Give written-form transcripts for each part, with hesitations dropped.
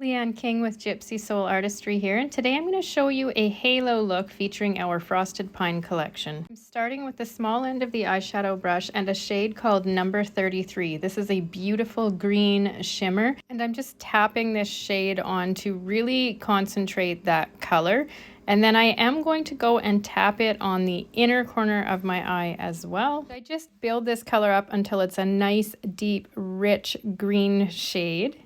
Leanne King with Gypsy Soul Artistry here, and today I'm going to show you a halo look featuring our Frosted Pine collection. I'm starting with the small end of the eyeshadow brush and a shade called Number 33. This is a beautiful green shimmer, and I'm just tapping this shade on to really concentrate that color. And then I am going to go and tap it on the inner corner of my eye as well. I just build this color up until it's a nice, deep, rich green shade.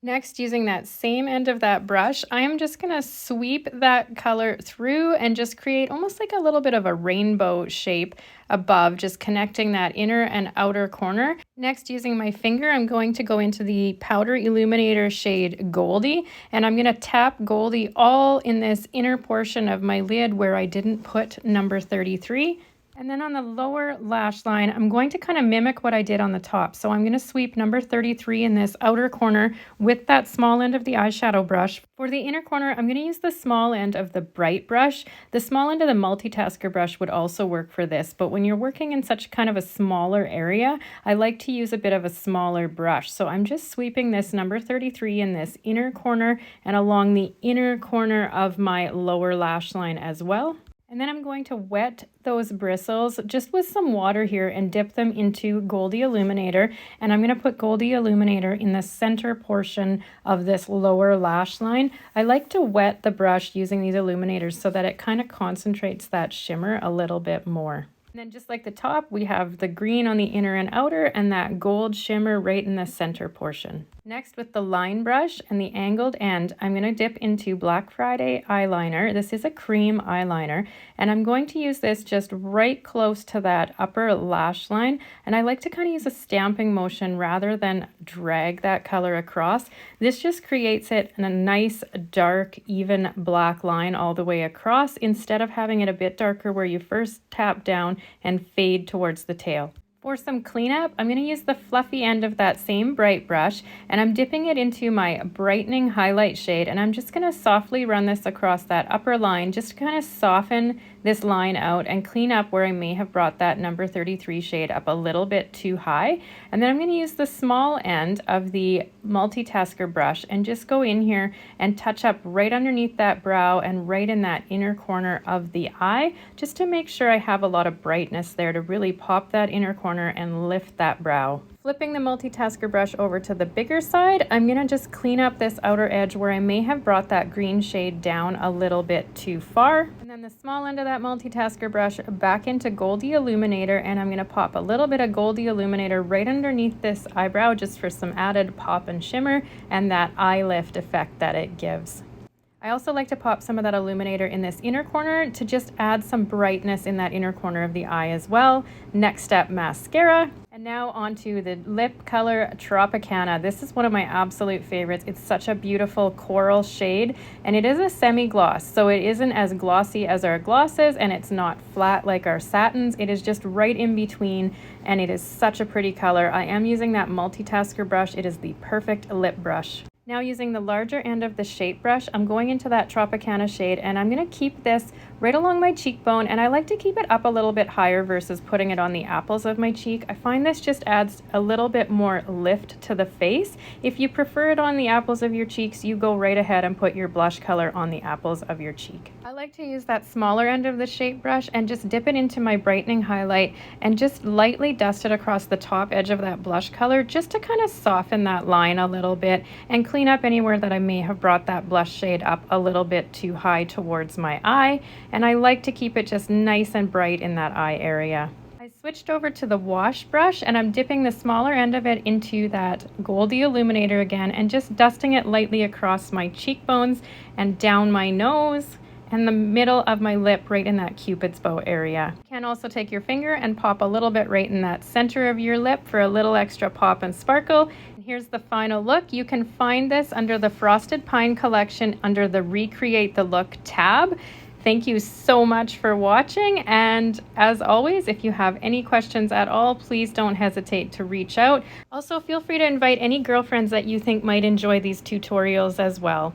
Next, using that same end of that brush, I am just going to sweep that color through and just create almost like a little bit of a rainbow shape above, just connecting that inner and outer corner. Next, using my finger, I'm going to go into the Powder Illuminator shade Goldie, and I'm going to tap Goldie all in this inner portion of my lid where I didn't put Number 33. And then on the lower lash line, I'm going to kind of mimic what I did on the top. So I'm going to sweep Number 33 in this outer corner with that small end of the eyeshadow brush. For the inner corner, I'm going to use the small end of the bright brush. The small end of the multitasker brush would also work for this, but when you're working in such kind of a smaller area, I like to use a bit of a smaller brush. So I'm just sweeping this Number 33 in this inner corner and along the inner corner of my lower lash line as well. And then I'm going to wet those bristles just with some water here and dip them into Goldie Illuminator. And I'm going to put Goldie Illuminator in the center portion of this lower lash line. I like to wet the brush using these illuminators so that it kind of concentrates that shimmer a little bit more. And then just like the top, we have the green on the inner and outer and that gold shimmer right in the center portion. Next, with the line brush and the angled end, I'm going to dip into Black Friday eyeliner. This is a cream eyeliner, and I'm going to use this just right close to that upper lash line. And I like to kind of use a stamping motion rather than drag that color across. This just creates it in a nice, dark, even black line all the way across, instead of having it a bit darker where you first tap down and fade towards the tail. For some cleanup, I'm going to use the fluffy end of that same bright brush, and I'm dipping it into my brightening highlight shade, and I'm just going to softly run this across that upper line, just to kind of soften this line out and clean up where I may have brought that Number 33 shade up a little bit too high. And then I'm going to use the small end of the multitasker brush and just go in here and touch up right underneath that brow and right in that inner corner of the eye, just to make sure I have a lot of brightness there to really pop that inner corner and lift that brow. Flipping the multitasker brush over to the bigger side, I'm going to just clean up this outer edge where I may have brought that green shade down a little bit too far. And then the small end of that multitasker brush back into Goldie Illuminator, and I'm going to pop a little bit of Goldie Illuminator right underneath this eyebrow just for some added pop and shimmer and that eye lift effect that it gives. I also like to pop some of that illuminator in this inner corner to just add some brightness in that inner corner of the eye as well. Next step, mascara. And now onto the lip color Tropicana. This is one of my absolute favorites. It's such a beautiful coral shade, and it is a semi-gloss, so it isn't as glossy as our glosses, and it's not flat like our satins. It is just right in between, and it is such a pretty color. I am using that multitasker brush. It is the perfect lip brush. Now, using the larger end of the shape brush, I'm going into that Tropicana shade, and I'm going to keep this right along my cheekbone, and I like to keep it up a little bit higher versus putting it on the apples of my cheek. I find this just adds a little bit more lift to the face. If you prefer it on the apples of your cheeks, you go right ahead and put your blush color on the apples of your cheek. I like to use that smaller end of the shape brush and just dip it into my brightening highlight and just lightly dust it across the top edge of that blush color just to kind of soften that line a little bit and clean up anywhere that I may have brought that blush shade up a little bit too high towards my eye. And I like to keep it just nice and bright in that eye area. I switched over to the wash brush, and I'm dipping the smaller end of it into that Goldie Illuminator again and just dusting it lightly across my cheekbones and down my nose and the middle of my lip right in that Cupid's bow area. You can also take your finger and pop a little bit right in that center of your lip for a little extra pop and sparkle. And here's the final look. You can find this under the Frosted Pine collection under the Recreate the Look tab. Thank you so much for watching, and as always, if you have any questions at all, please don't hesitate to reach out. Also, feel free to invite any girlfriends that you think might enjoy these tutorials as well.